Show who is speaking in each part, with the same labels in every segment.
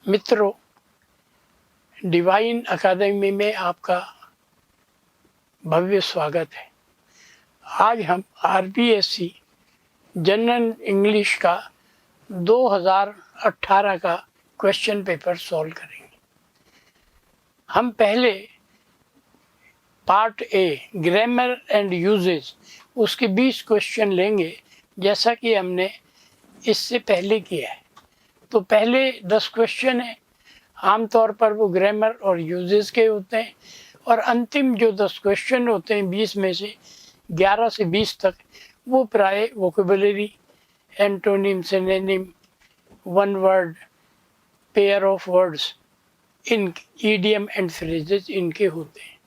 Speaker 1: मित्रों, डिवाइन अकादमी में आपका भव्य स्वागत है। आज हम आरबीएससी जनरल इंग्लिश का 2018 का क्वेश्चन पेपर सॉल्व करेंगे। हम पहले part A grammar and usage उसके 20 क्वेश्चन लेंगे, जैसा कि हमने इससे पहले किया है। तो पहले 10 क्वेश्चन है, आमतौर पर वो ग्रामर और यूजेस के होते हैं, और अंतिम जो 10 क्वेश्चन होते हैं 20 में से 11 से 20 तक, वो प्राय vocabulary, antonym, synonym, one word, pair of words, in idiom and phrases इनके होते हैं।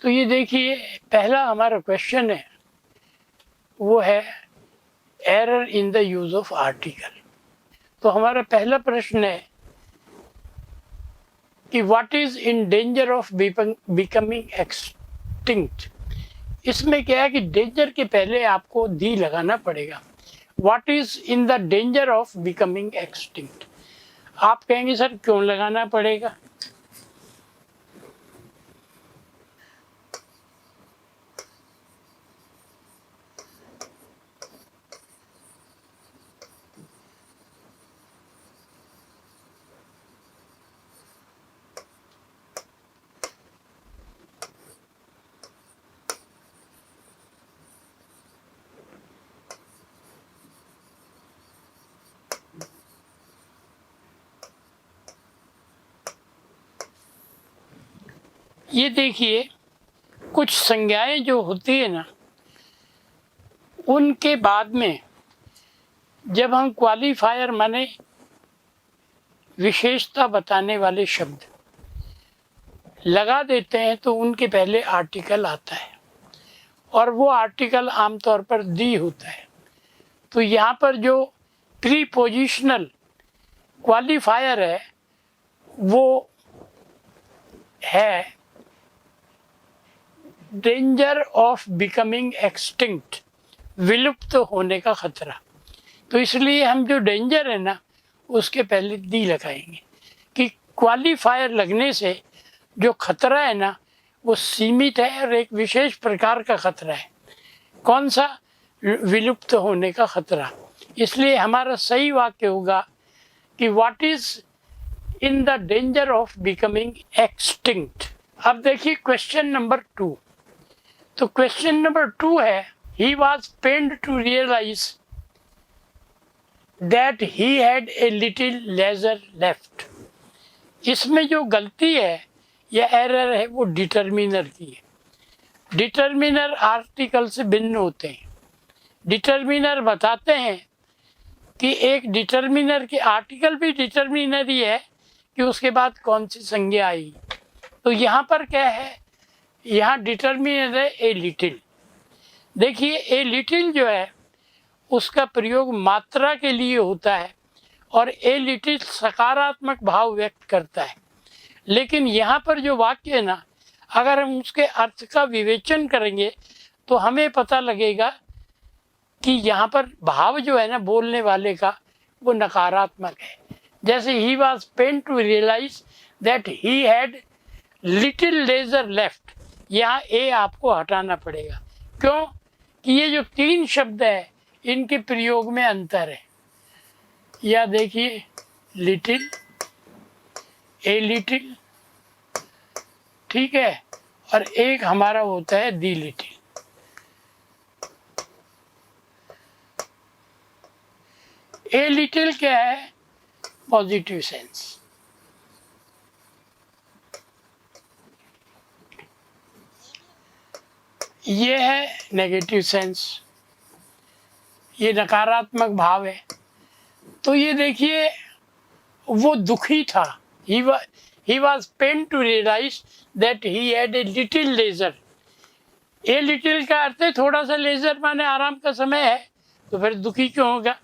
Speaker 1: तो ये देखिए, पहला हमारा क्वेश्चन है, वो है error in the use of article. तो हमारा पहला प्रश्न है कि what is in danger of becoming extinct. इसमें क्या है कि डेंजर के पहले आपको दी लगाना पड़ेगा। What is in the danger of becoming extinct. आप कहेंगे सर क्यों लगाना पड़ेगा? ये देखिए, कुछ संज्ञाएं जो होती है ना, उनके बाद में जब हम क्वालिफायर माने विशेषता बताने वाले शब्द लगा देते हैं, तो उनके पहले आर्टिकल आता है, और वो आर्टिकल आमतौर पर दी होता है। तो यहाँ पर जो प्रीपोजिशनल क्वालिफायर है वो है डेंजर ऑफ बिकमिंग एक्सटिंक्ट, विलुप्त होने का खतरा। तो इसलिए हम जो डेंजर है ना, उसके पहले दी लगाएंगे कि क्वालिफायर लगने से जो खतरा है ना, वो सीमित है और एक विशेष प्रकार का खतरा है। कौन सा? विलुप्त होने का खतरा। इसलिए हमारा सही वाक्य होगा कि what is in the danger of becoming extinct. अब देखिए क्वेश्चन नंबर 2। तो क्वेश्चन नंबर 2 है, he was pained to realise that he had a little leisure left. इसमें जो गलती है या एरर है वो डिटर्मिनर की है। डिटर्मिनर आर्टिकल से भिन्न होते हैं। डिटर्मिनर बताते हैं कि एक डिटर्मिनर के आर्टिकल भी डिटर्मिनर ही है कि उसके बाद कौन सी संज्ञा आई। तो यहाँ पर क्या है, यहाँ डिटर्मिनर है ए लिटिल। देखिए, ए लिटिल जो है उसका प्रयोग मात्रा के लिए होता है, और ए लिटिल सकारात्मक भाव व्यक्त करता है। लेकिन यहाँ पर जो वाक्य है ना, अगर हम उसके अर्थ का विवेचन करेंगे तो हमें पता लगेगा कि यहाँ पर भाव जो है ना बोलने वाले का, वो नकारात्मक है। जैसे ही was pain to realise that he had little leisure left, यहाँ ए आपको हटाना पड़ेगा। क्यों? कि ये जो 3 शब्द है इनके प्रयोग में अंतर है। या देखिए, लिटिल, ए लिटिल, ठीक है, और एक हमारा होता है दी लिटिल। ए लिटिल क्या है? Positive sense. ये है नेगेटिव सेंस, ये नकारात्मक भाव है। तो ये देखिए, वो दुखी था। he was pained to realize that he had a little leisure। A little का अर्थ है थोड़ा सा, लेजर माने आराम का समय है, तो फिर दुखी क्यों होगा?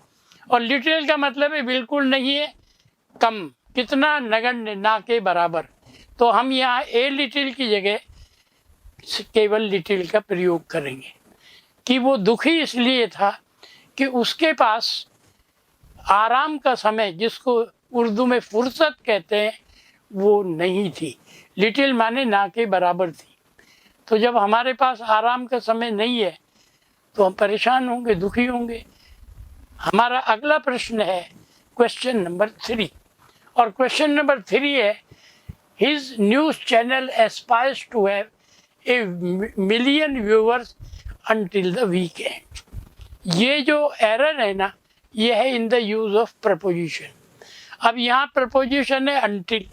Speaker 1: और लिटिल का मतलब है बिल्कुल नहीं है, कम, कितना? नगण्य, ना के बराबर। तो हम यहाँ ए लिटिल की जगह केवल लिटिल का प्रयोग करेंगे कि वो दुखी इसलिए था कि उसके पास आराम का समय, जिसको उर्दू में फुर्सत कहते हैं वो नहीं थी। लिटिल माने ना के बराबर थी। तो जब हमारे पास आराम का समय नहीं है तो हम परेशान होंगे, दुखी होंगे। हमारा अगला प्रश्न है क्वेश्चन नंबर 3, और क्वेश्चन नंबर 3 है his news channel aspires to have a million viewers until the weekend. ये जो एरर है ना, ये है in the use of preposition. अब यहाँ प्रपोजिशन है अंटिल।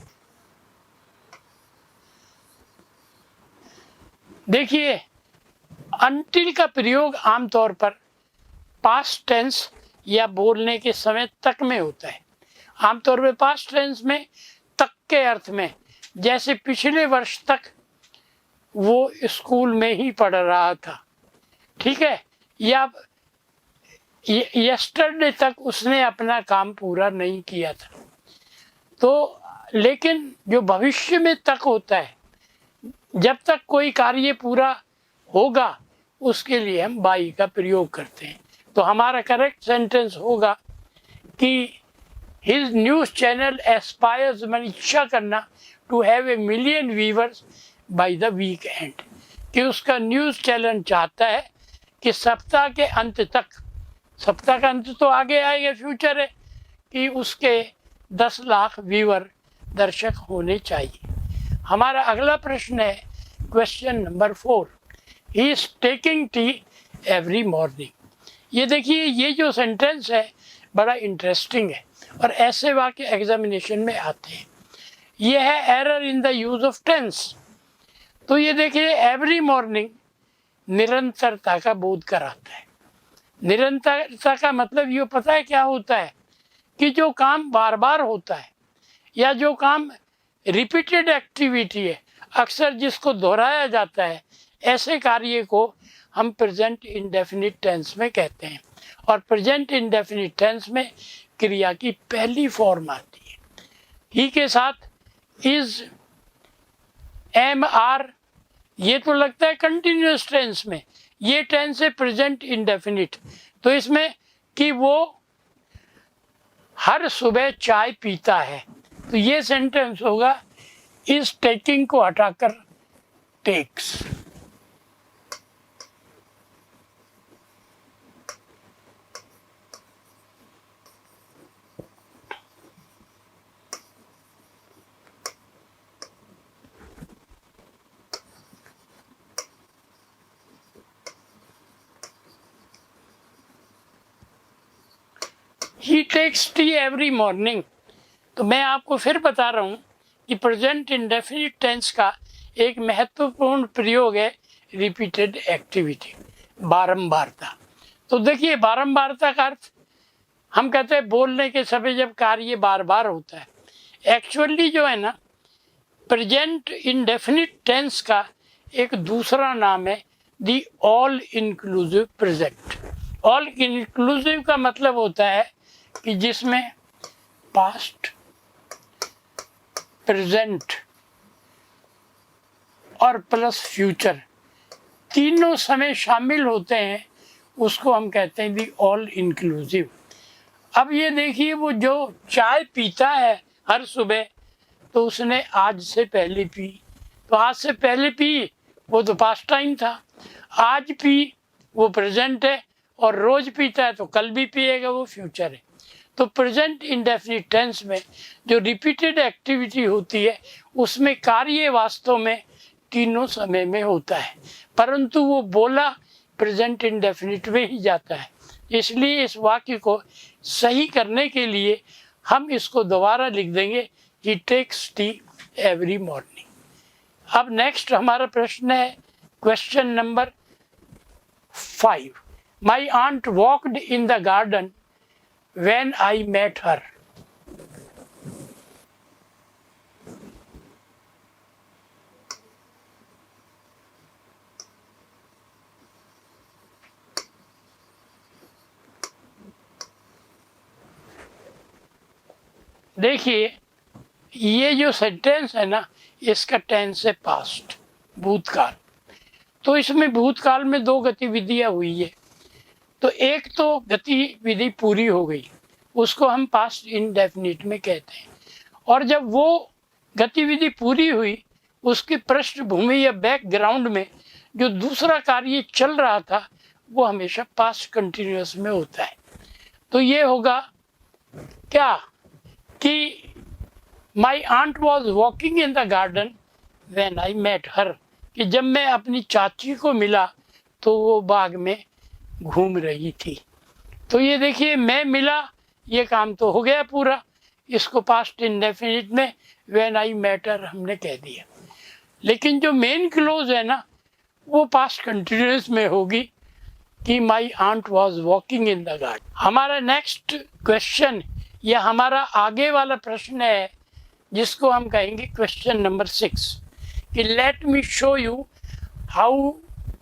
Speaker 1: देखिए, अंटिल का प्रयोग आमतौर पर पास्ट टेंस या बोलने के समय तक में होता है। आमतौर पर पास्ट टेंस में तक के अर्थ में, जैसे पिछले वर्ष तक वो स्कूल में ही पढ़ रहा था, ठीक है, या यस्टरडे तक उसने अपना काम पूरा नहीं किया था। तो लेकिन जो भविष्य में तक होता है, जब तक कोई कार्य पूरा होगा, उसके लिए हम बाई का प्रयोग करते हैं। तो हमारा करेक्ट सेंटेंस होगा कि हिज न्यूज़ चैनल एस्पायर्स, मैंने इच्छा करना, to have a million viewers by the weekend, कि उसका न्यूज़ चैनल चाहता है कि सप्ताह के अंत तक, सप्ताह का अंत तो आगे आएगा, फ्यूचर है, कि उसके 10 लाख व्यूअर दर्शक होने चाहिए। हमारा अगला प्रश्न है question number 4, he is taking tea every morning. ये देखिए, ये जो सेंटेंस है बड़ा इंटरेस्टिंग है और ऐसे वाक्य एग्जामिनेशन में आते हैं। ये है error in the use of tense. तो ये देखिए, एवरी मॉर्निंग निरंतरता का बोध कराता है। निरंतरता का मतलब ये पता है क्या होता है, कि जो काम बार बार होता है या जो काम रिपीटेड एक्टिविटी है, अक्सर जिसको दोहराया जाता है, ऐसे कार्य को हम प्रेजेंट इंडेफिनिट टेंस में कहते हैं। और प्रेजेंट इंडेफिनिट टेंस में क्रिया की पहली फॉर्म आती है। ही के साथ इज, एम, आर, ये तो लगता है कंटिन्यूस टेंस में। ये टेंस है प्रेजेंट इंडेफिनिट। तो इसमें कि वो हर सुबह चाय पीता है, तो ये सेंटेंस होगा इस टेकिंग को हटाकर टेक्स। ही टेक्स टी एवरी मॉर्निंग। तो मैं आपको फिर बता रहा हूँ कि प्रेजेंट इंडेफिनिट टेंस का एक महत्वपूर्ण प्रयोग है रिपीटेड एक्टिविटी, बारंबारता। तो देखिए, बारंबारता का अर्थ हम कहते हैं बोलने के समय जब कार्य बार बार होता है। एक्चुअली जो है ना, प्रेजेंट इंडेफिनिट टेंस का एक दूसरा नाम है the all inclusive present. All inclusive का मतलब होता है कि जिसमें पास्ट, प्रेजेंट और प्लस फ्यूचर तीनों समय शामिल होते हैं, उसको हम कहते हैं दी ऑल इंक्लूसिव। अब ये देखिए, वो जो चाय पीता है हर सुबह, तो उसने आज से पहले पी। तो आज से पहले पी, वो तो पास्ट टाइम था। आज पी, वो प्रेजेंट है, और रोज पीता है तो कल भी पिएगा, वो फ्यूचर है। तो प्रेजेंट इंडेफिनिट टेंस में जो रिपीटेड एक्टिविटी होती है, उसमें कार्य वास्तव में तीनों समय में होता है, परंतु वो बोला प्रेजेंट इंडेफिनिट में ही जाता है। इसलिए इस वाक्य को सही करने के लिए हम इसको दोबारा लिख देंगे, he takes tea every morning. अब नेक्स्ट हमारा प्रश्न है question number 5, my aunt walked in the garden when I met her। देखिए, ये जो सेंटेंस है ना, इसका टेंस है पास्ट, भूतकाल। तो इसमें भूतकाल में दो गतिविधियां हुई है। तो एक तो गतिविधि पूरी हो गई, उसको हम पास्ट इंडेफिनिट में कहते हैं। और जब वो गतिविधि पूरी हुई, उसकी पृष्ठभूमि या बैकग्राउंड में जो दूसरा कार्य चल रहा था वो हमेशा पास्ट कंटिन्यूअस में होता है। तो ये होगा क्या कि my aunt was walking in the garden when I met her, कि जब मैं अपनी चाची को मिला तो वो बाग में घूम रही थी। तो ये देखिए, मैं मिला, ये काम तो हो गया पूरा। इसको पास्ट इंडेफिनिट में व्हेन आई मेट हर हमने कह दिया। लेकिन जो मेन क्लोज है ना, वो पास्ट कंटिन्यूअस में होगी कि my aunt was walking in the garden. हमारा नेक्स्ट क्वेश्चन या हमारा आगे वाला प्रश्न है जिसको हम कहेंगे क्वेश्चन नंबर 6 कि let me show you how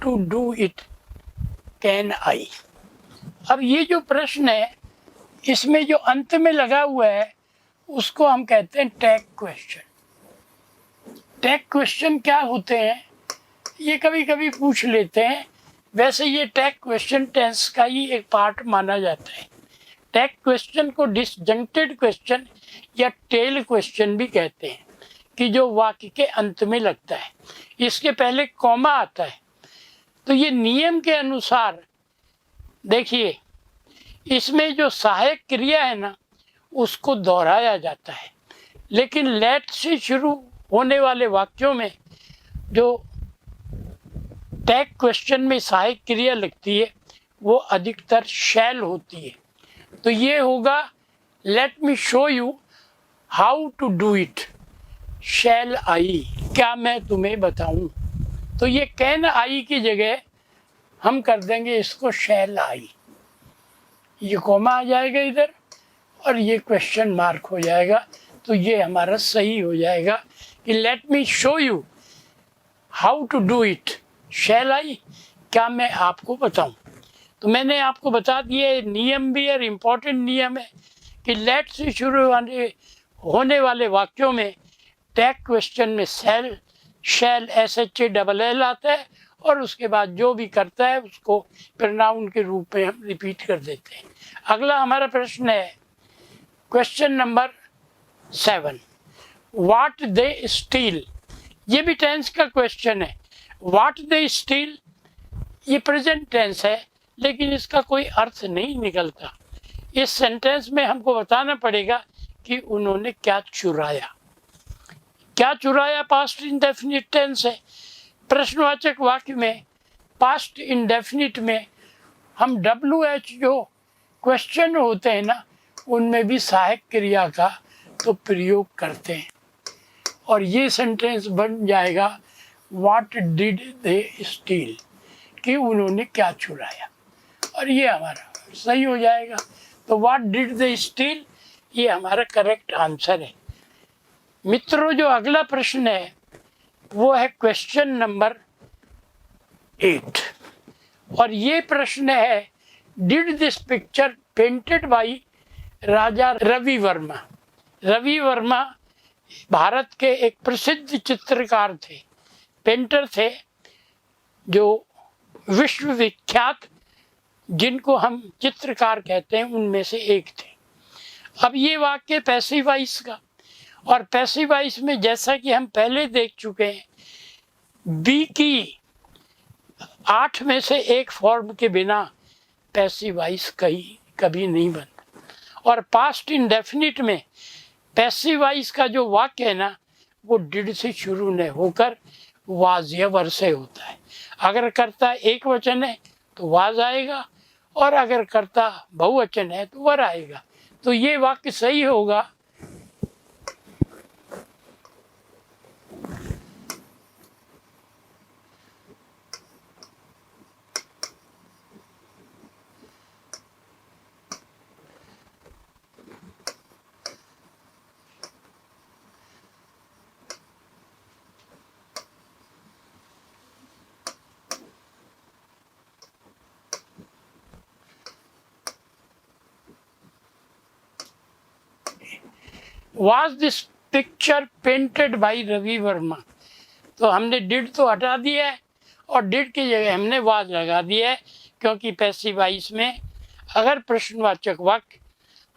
Speaker 1: to do it can I. अब ये जो प्रश्न है, इसमें जो अंत में लगा हुआ है उसको हम कहते हैं टैग क्वेश्चन। टैग क्वेश्चन क्या होते हैं ये कभी कभी पूछ लेते हैं। वैसे ये टैग क्वेश्चन टेंस का ही एक पार्ट माना जाता है। टैग क्वेश्चन को डिसजंक्टेड क्वेश्चन या टेल क्वेश्चन भी कहते हैं, कि जो वाक्य के अंत में लगता है, इसके पहले कॉमा आता है। तो ये नियम के अनुसार देखिए, इसमें जो सहायक क्रिया है ना उसको दोहराया जाता है, लेकिन लेट से शुरू होने वाले वाक्यों में जो टैग क्वेश्चन में सहायक क्रिया लगती है वो अधिकतर शैल होती है। तो ये होगा let me show you how to do it shall I, क्या मैं तुम्हें बताऊं। तो ये कैन आई की जगह हम कर देंगे इसको शैल आई। ये कॉमा आ जाएगा इधर और ये क्वेश्चन मार्क हो जाएगा। तो ये हमारा सही हो जाएगा कि let me show you how to do it shall I, क्या मैं आपको बताऊं। तो मैंने आपको बता दिया, नियम भी है, इम्पोर्टेंट नियम है कि लेट से शुरू होने वाले वाक्यों में टैग क्वेश्चन में सेल शैल SHALL आता है और उसके बाद जो भी करता है उसको प्रोनाउन के रूप में हम रिपीट कर देते हैं। अगला हमारा प्रश्न है question number 7, what they still. ये भी टेंस का क्वेश्चन है। व्हाट दे स्टील ये प्रेजेंट टेंस है, लेकिन इसका कोई अर्थ नहीं निकलता। इस सेंटेंस में हमको बताना पड़ेगा कि उन्होंने क्या चुराया। क्या चुराया पास्ट इंडेफिनिट टेंस है। प्रश्नवाचक वाक्य में पास्ट इंडेफिनिट में हम WH जो क्वेश्चन होते हैं ना उनमें भी सहायक क्रिया का तो प्रयोग करते हैं और ये सेंटेंस बन जाएगा व्हाट डिड दे स्टील, कि उन्होंने क्या चुराया, और ये हमारा सही हो जाएगा। तो व्हाट डिड दे स्टील ये हमारा करेक्ट आंसर है। मित्रों, जो अगला प्रश्न है वो है क्वेश्चन नंबर 8 और ये प्रश्न है did this picture painted by Raja Ravi Varma. Ravi Varma Bharat के एक प्रसिद्ध चित्रकार थे, पेंटर थे, जो विश्वविख्यात जिनको हम चित्रकार कहते हैं उनमें से एक थे। अब ये वाक्य पैसिव वॉइस का, और पैसिव वॉइस में जैसा कि हम पहले देख चुके हैं बी की 8 में से एक फॉर्म के बिना पैसिव वॉइस कभी नहीं बनता। और पास्ट इंडेफिनिट में पैसिव वॉइस का जो वाक्य है ना वो डिड से शुरू नहीं होकर वाज या वर से होता है। अगर कर्ता एक वचन है तो वाज आएगा और अगर कर्ता बहुवचन है तो वर आएगा। तो ये वाक्य सही होगा। Was this picture painted by Ravi Varma. तो हमने डिड तो हटा दिया है और डिड की जगह हमने वाज लगा दिया है, क्योंकि पैसिव वॉइस में अगर प्रश्नवाचक वाक्य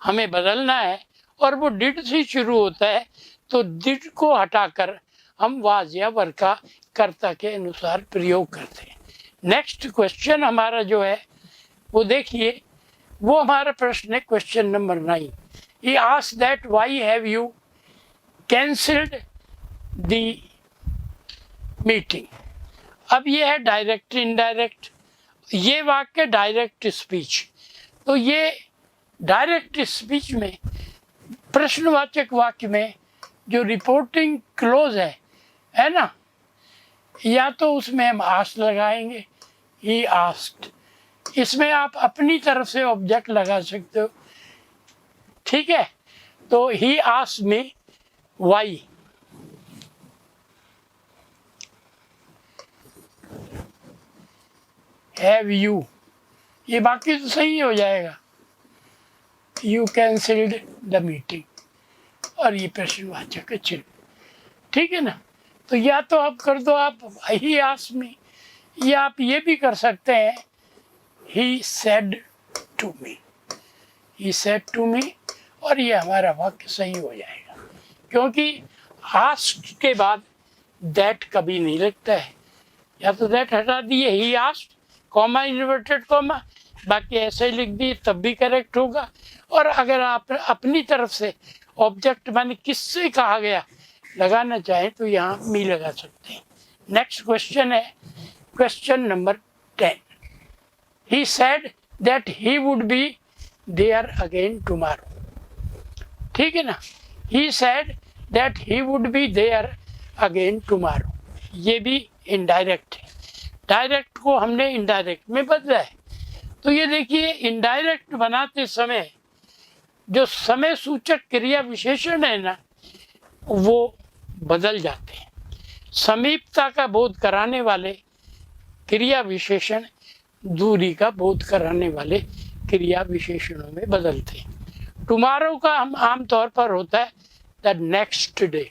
Speaker 1: हमें बदलना है और वो डिड से शुरू होता है, तो डिड को हटाकर हम वाज या वर का कर्ता के अनुसार प्रयोग करते हैं। नेक्स्ट क्वेश्चन हमारा जो है वो देखिए, वो हमारा प्रश्न है question number 9। He asked that why have you cancelled the meeting. अब ये है डायरेक्ट इनडायरेक्ट, ये वाक्य डायरेक्ट स्पीच। तो ये डायरेक्ट स्पीच में प्रश्नवाचक वाक्य में जो रिपोर्टिंग क्लोज है ना, या तो उसमें हम आस्क लगाएंगे, ही आस्क्ड। इसमें आप अपनी तरफ से ऑब्जेक्ट लगा सकते हो, ठीक है। तो he asked me why, have you, ये बाकी तो सही हो जाएगा, यू कैंसिल्ड द मीटिंग, और ये प्रश्नवाचक चिन्ह, ठीक है ना। तो या तो आप कर दो आप ही आस्क्ड मी, या आप ये भी कर सकते हैं he said to me, he said to me, और ये हमारा वाक्य सही हो जाएगा, क्योंकि आस्क्ड के बाद दैट कभी नहीं लगता है। या तो दैट हटा दिए, he asked comma inverted comma, बाकी ऐसे ही लिख दिए तब भी करेक्ट होगा। और अगर आप अपनी तरफ से ऑब्जेक्ट माने किससे कहा गया लगाना चाहें तो यहाँ मी लगा सकते हैं। नेक्स्ट क्वेश्चन है question number 10। He said that he would be there again tomorrow, ठीक है ना। He said that he would be there again tomorrow, ये भी इनडायरेक्ट है, डायरेक्ट को हमने इनडायरेक्ट में बदला है। तो ये देखिए, इनडायरेक्ट बनाते समय जो समय सूचक क्रिया विशेषण है ना, वो बदल जाते हैं। समीपता का बोध कराने वाले क्रिया विशेषण दूरी का बोध कराने वाले क्रिया विशेषणों में बदलते हैं। टुमारो का हम आमतौर पर होता है द नेक्स्ट डे,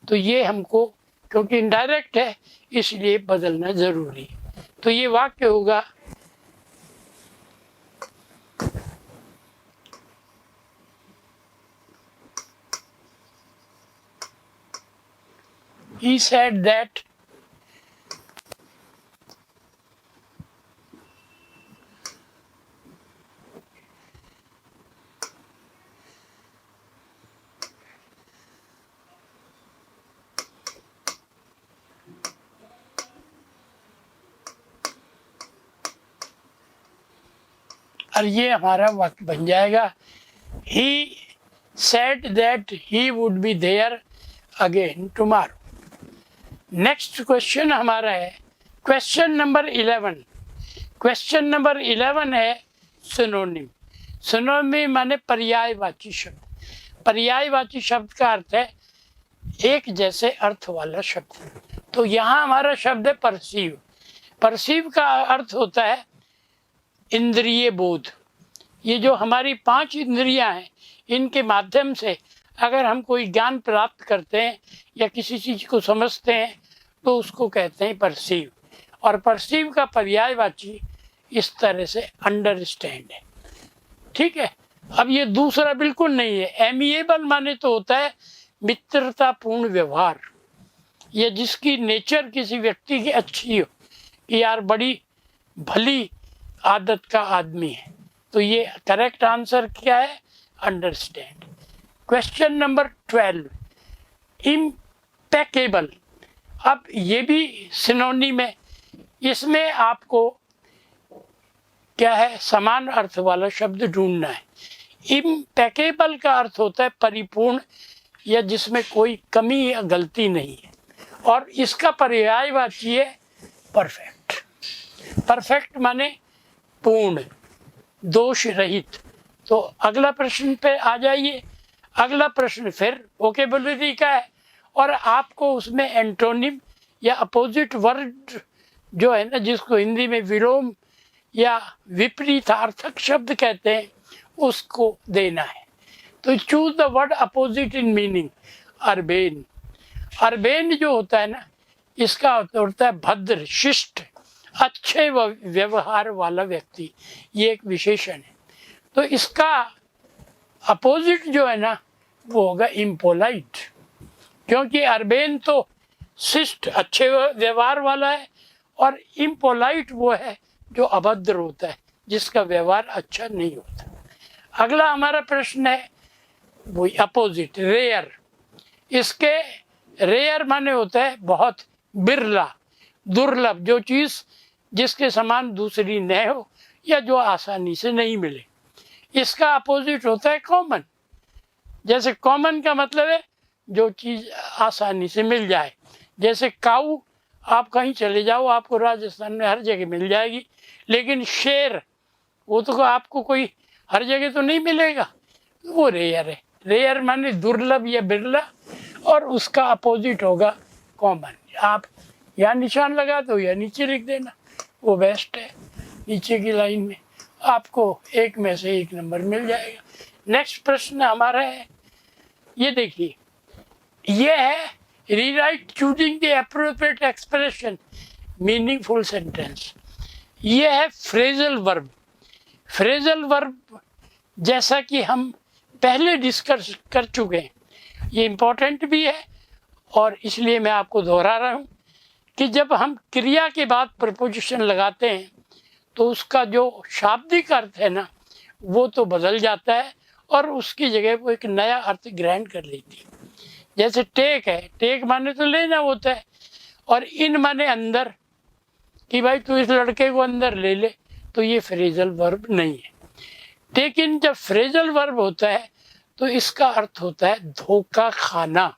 Speaker 1: तो ये हमको क्योंकि इनडायरेक्ट है इसलिए बदलना जरूरी है। तो ये वाक्य होगा, he said that और ये हमारा वाक्य बन जाएगा, he said that he would be there again tomorrow। Next question हमारा है क्वेश्चन नंबर 11। क्वेश्चन नंबर 11 है सिनोनिम। सिनोनिम माने पर्यायवाची शब्द। पर्यायवाची शब्द का अर्थ है एक जैसे अर्थ वाला शब्द। तो यहाँ हमारा शब्द है परसीव। परसीव का अर्थ होता है इंद्रिय बोध। ये जो हमारी 5 इंद्रियां हैं, इनके माध्यम से अगर हम कोई ज्ञान प्राप्त करते हैं या किसी चीज़ को समझते हैं तो उसको कहते हैं परसीव। और परसीव का पर्यायवाची इस तरह से अंडरस्टैंड है, ठीक है। अब ये दूसरा बिल्कुल नहीं है। एमिएबल माने तो होता है मित्रतापूर्ण व्यवहार, या जिसकी नेचर किसी व्यक्ति की अच्छी हो कि यार बड़ी भली आदत का आदमी है। तो ये करेक्ट आंसर क्या है? अंडरस्टैंड। Question number 12 impeccable. अब ये भी सिनोनिम है। इसमें आपको क्या है, समान अर्थ वाला शब्द ढूंढना है। इम्पेकेबल का अर्थ होता है परिपूर्ण या जिसमें कोई कमी या गलती नहीं है, और इसका पर्यायवाची है परफेक्ट। परफेक्ट माने पूर्ण, दोष रहित। तो अगला प्रश्न पे आ जाइए। अगला प्रश्न फिर वोकेबुलरी का है, और आपको उसमें एंटोनिम या अपोजिट वर्ड जो है ना, जिसको हिंदी में विलोम या विपरीतार्थक शब्द कहते हैं, उसको देना है। तो choose the word opposite in meaning. Urban. Urban जो होता है ना, इसका होता है भद्र, शिष्ट, अच्छे व्यवहार वाला व्यक्ति। ये एक विशेषण है। तो इसका अपोजिट जो है ना वो होगा इम्पोलाइट, क्योंकि अर्बेन तो शिष्ट अच्छे व्यवहार वाला है और इम्पोलाइट वो है जो अभद्र होता है, जिसका व्यवहार अच्छा नहीं होता। अगला हमारा प्रश्न है वो अपोजिट, रेयर। इसके रेयर माने होता है बहुत बिरला, दुर्लभ, जो चीज़ जिसके समान दूसरी न हो या जो आसानी से नहीं मिले। इसका अपोजिट होता है कॉमन। जैसे कॉमन का मतलब है जो चीज़ आसानी से मिल जाए। जैसे काऊ, आप कहीं चले जाओ आपको राजस्थान में हर जगह मिल जाएगी, लेकिन शेर वो तो आपको कोई हर जगह तो नहीं मिलेगा, वो रेयर है। रेयर माने दुर्लभ या बिरला, और उसका अपोजिट होगा कॉमन। आप यहाँ निशान लगा दो या नीचे लिख देना, वो बेस्ट है। नीचे की लाइन में आपको एक में से एक नंबर मिल जाएगा। नेक्स्ट प्रश्न हमारा है, ये देखिए, ये है rewrite choosing the appropriate expression meaningful sentence. ये है फ्रेजल वर्ब। फ्रेजल वर्ब जैसा कि हम पहले डिस्कस कर चुके हैं, ये इम्पोर्टेंट भी है और इसलिए मैं आपको दोहरा रहा हूँ कि जब हम क्रिया के बाद प्रपोजिशन लगाते हैं तो उसका जो शाब्दिक अर्थ है ना वो तो बदल जाता है और उसकी जगह वो एक नया अर्थ ग्रहण कर लेती है। जैसे टेक है, टेक माने तो लेना होता है, और इन माने अंदर, कि भाई तू इस लड़के को अंदर ले ले, तो ये फ्रेजल वर्ब नहीं है। लेकिन जब फ्रेजल वर्ब होता है तो इसका अर्थ होता है धोखा खाना।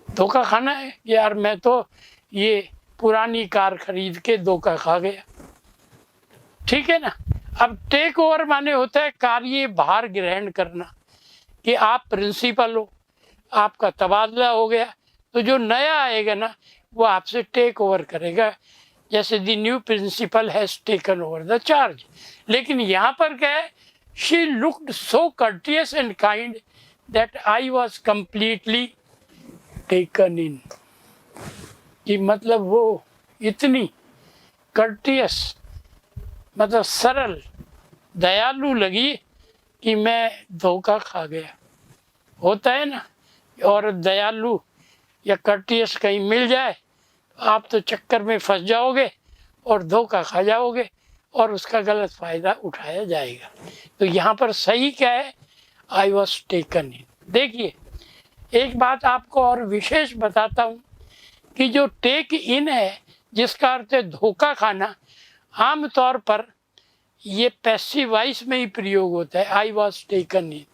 Speaker 1: धोखा खाना है यार, मैं तो ये पुरानी कार खरीद के धोखा खा गया, ठीक है ना। अब टेक ओवर माने होता है कार्य भार ग्रहण करना, कि आप प्रिंसिपल हो, आपका तबादला हो गया, तो जो नया आएगा ना वो आपसे टेक ओवर करेगा। जैसे the new principal has taken over the charge. लेकिन यहाँ पर क्या है, she looked so courteous and kind that I was completely taken in, कि मतलब वो इतनी कर्टियस, मतलब सरल दयालु लगी कि मैं धोखा खा गया। होता है ना, और दयालु या कर्टियस कहीं मिल जाए आप तो चक्कर में फंस जाओगे और धोखा खा जाओगे और उसका गलत फ़ायदा उठाया जाएगा। तो यहाँ पर सही क्या है, आई वॉज टेकन इन। देखिए एक बात आपको और विशेष बताता हूँ कि जो टेक इन है जिसका अर्थ है धोखा खाना, आमतौर पर ये पैसिव वॉइस में ही प्रयोग होता है। आई वॉज टेकन इन,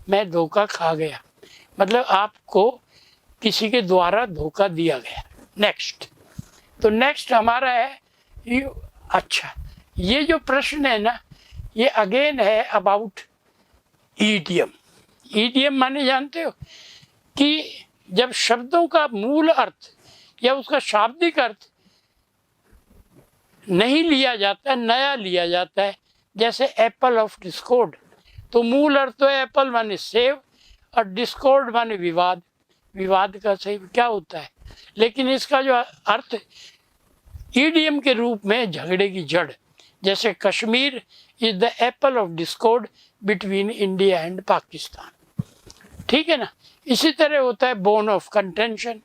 Speaker 1: मैं धोखा खा गया, मतलब आपको किसी के द्वारा धोखा दिया गया। नेक्स्ट, तो नेक्स्ट हमारा है ये, अच्छा ये जो प्रश्न है ना ये अगेन है अबाउट ईडियम। ईडियम माने जानते हो कि जब शब्दों का मूल अर्थ या उसका शाब्दिक अर्थ नहीं लिया जाता, नया लिया जाता है। जैसे एप्पल ऑफ डिस्कॉर्ड, तो मूल अर्थ तो एप्पल माने सेब और डिस्कॉर्ड माने विवाद। विवाद का सेब क्या होता है, लेकिन इसका जो अर्थ ईडियम के रूप में झगड़े की जड़। जैसे Kashmir is the Apple of Discord between India and Pakistan, ठीक है ना। इसी तरह होता है बोन ऑफ कंटेंशन,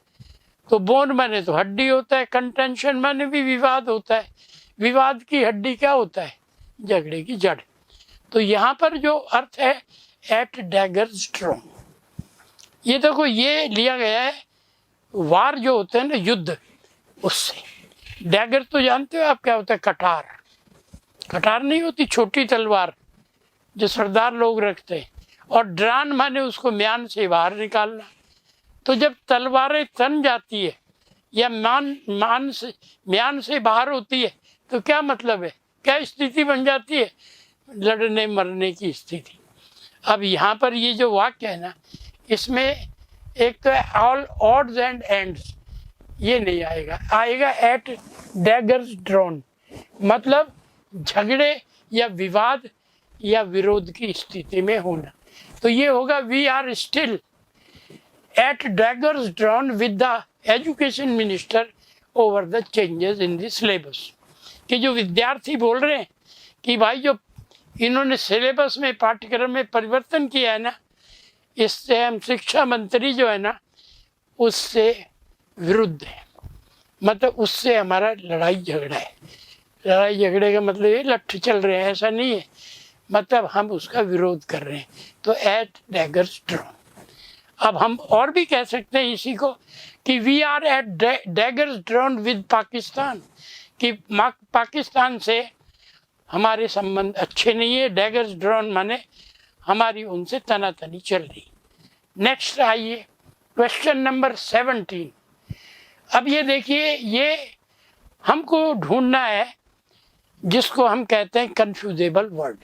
Speaker 1: तो बोन माने तो हड्डी होता है, कंटेंशन माने भी विवाद होता है। विवाद की हड्डी क्या होता है, झगड़े की जड़। तो यहाँ पर जो अर्थ है एट डैगर्स ड्रॉन, ये देखो ये लिया गया है वार जो होते हैं ना युद्ध, उससे। डैगर तो जानते हो आप क्या होता है, कटार। कटार नहीं होती छोटी तलवार जो सरदार लोग रखते हैं, और ड्रान माने उसको म्यान से बाहर निकालना। तो जब तलवारें तन जाती है या म्यान से बाहर होती है तो क्या मतलब है, क्या स्थिति बन जाती है, लड़ने मरने की स्थिति। अब यहाँ पर ये जो वाक्य है ना इसमें एक तो है ऑल ऑड्स एंड एंड्स, ये नहीं आएगा, आएगा एट डैगर्स ड्रॉन, मतलब झगड़े या विवाद या विरोध की स्थिति में होना। तो ये होगा we are still at daggers drawn with the education minister over the changes in the syllabus, कि जो विद्यार्थी बोल रहे हैं कि भाई जो इन्होंने सिलेबस में, पाठ्यक्रम में परिवर्तन किया है ना, इससे हम शिक्षा मंत्री जो है ना उससे विरुद्ध है। मतलब उससे हमारा लड़ाई झगड़ा है। लड़ाई झगड़े का मतलब ये लठ चल रहे हैं ऐसा नहीं है, मतलब हम उसका विरोध कर रहे हैं। तो एट डैगर्स ड्रॉन। अब हम और भी कह सकते हैं इसी को कि we are at daggers drawn with Pakistan, कि पाकिस्तान से हमारे संबंध अच्छे नहीं है। डैगर्स ड्रॉन माने हमारी उनसे तनातनी चल रही। नेक्स्ट आइए, क्वेश्चन नंबर 17। अब ये देखिए, ये हमको ढूंढना है जिसको हम कहते हैं कन्फ्यूजेबल वर्ड।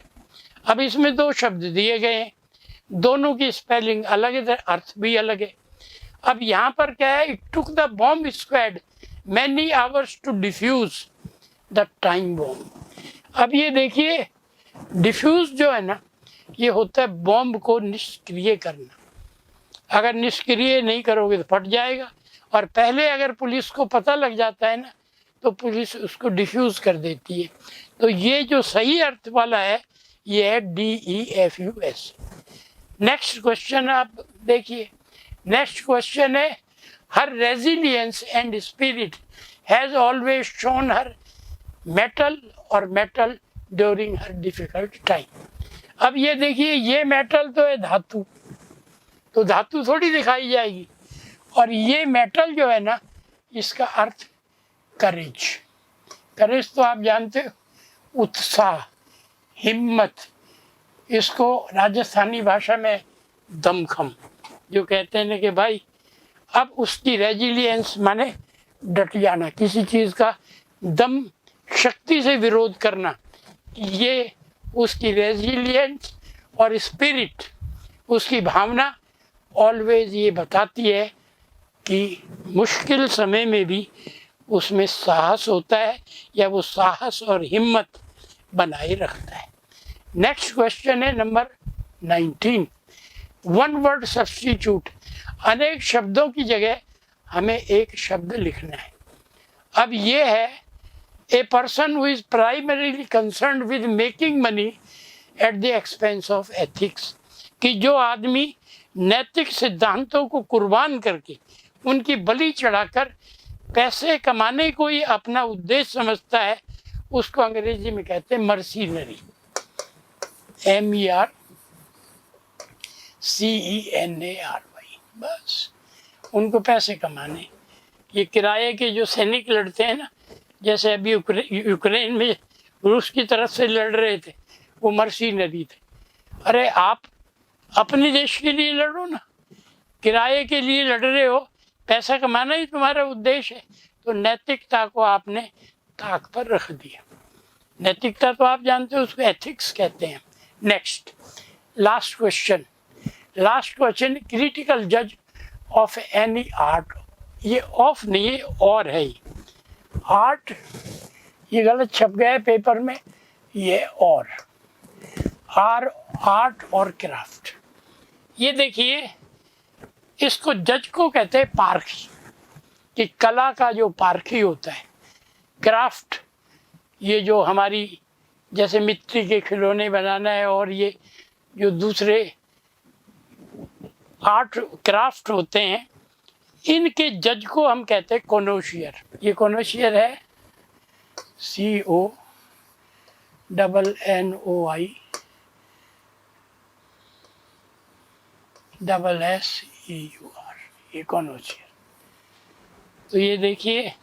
Speaker 1: अब इसमें दो शब्द दिए गए हैं, दोनों की स्पेलिंग अलग है, अर्थ भी अलग है। अब यहाँ पर क्या है, it took the bomb squad many hours to defuse the time bomb. अब ये देखिए, डिफ्यूज जो है ना, ये होता है बॉम्ब को निष्क्रिय करना। अगर निष्क्रिय नहीं करोगे तो फट जाएगा, और पहले अगर पुलिस को पता लग जाता है ना तो पुलिस उसको डिफ्यूज कर देती है। तो ये जो सही अर्थ वाला है ये है DEFUS। नेक्स्ट क्वेश्चन आप देखिए। नेक्स्ट क्वेश्चन है, her resilience and spirit has always shown her mettle और mettle during her difficult time. अब ये देखिए, ये मेटल तो है धातु, तो धातु थोड़ी दिखाई जाएगी, और ये मेटल जो है ना इसका अर्थ करेज। करेज तो आप जानते हो, उत्साह, हिम्मत। इसको राजस्थानी भाषा में दमखम जो कहते हैं ना कि भाई अब उसकी रेजिलियंस माने डट जाना, किसी चीज़ का दम शक्ति से विरोध करना, ये उसकी रेजिलियंस। और स्पिरिट उसकी भावना ऑलवेज ये बताती है कि मुश्किल समय में भी उसमें साहस होता है, या वो साहस और हिम्मत बनाए रखता है। नेक्स्ट क्वेश्चन है नंबर 19। One word substitute. अनेक शब्दों की जगह हमें एक शब्द लिखना है। अब ये है, a person who is primarily concerned with making money at the expense of ethics, कि जो आदमी नैतिक सिद्धांतों को कुर्बान करके, उनकी बलि चढ़ाकर पैसे कमाने को ही अपना उद्देश्य समझता है, उसको अंग्रेजी में कहते हैं मर्सीनरी। MERCENARY। बस उनको पैसे कमाने। ये किराए के जो सैनिक लड़ते हैं ना, जैसे अभी यूक्रेन में रूस की तरफ से लड़ रहे थे, वो मर्सीनरी थे। अरे आप अपने देश के लिए लड़ो ना, किराए के लिए लड़ रहे हो, पैसा कमाना ही तुम्हारा उद्देश्य है। तो नैतिकता को आपने ताक पर रख दिया। नैतिकता तो आप जानते हो, उसको एथिक्स कहते हैं। Next, last question. Last question, critical जज ऑफ एनी आर्ट। ये ऑफ नहीं है, और है ये आर्ट, ये गलत छप गया है पेपर में, ये और आर्ट और क्राफ्ट। ये देखिए, इसको जज को कहते हैं पारखी, कि कला का जो पारखी होता है। क्राफ्ट, ये जो हमारी जैसे मिट्टी के खिलौने बनाना है, और ये जो दूसरे आर्ट क्राफ्ट होते हैं, इनके जज को हम कहते हैं कोनोशियर। ये कोनोशियर है CONNOISSEUR, ये कोनोशियर। तो ये देखिए,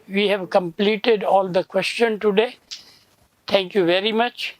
Speaker 1: we have completed all the question today. Thank you very much.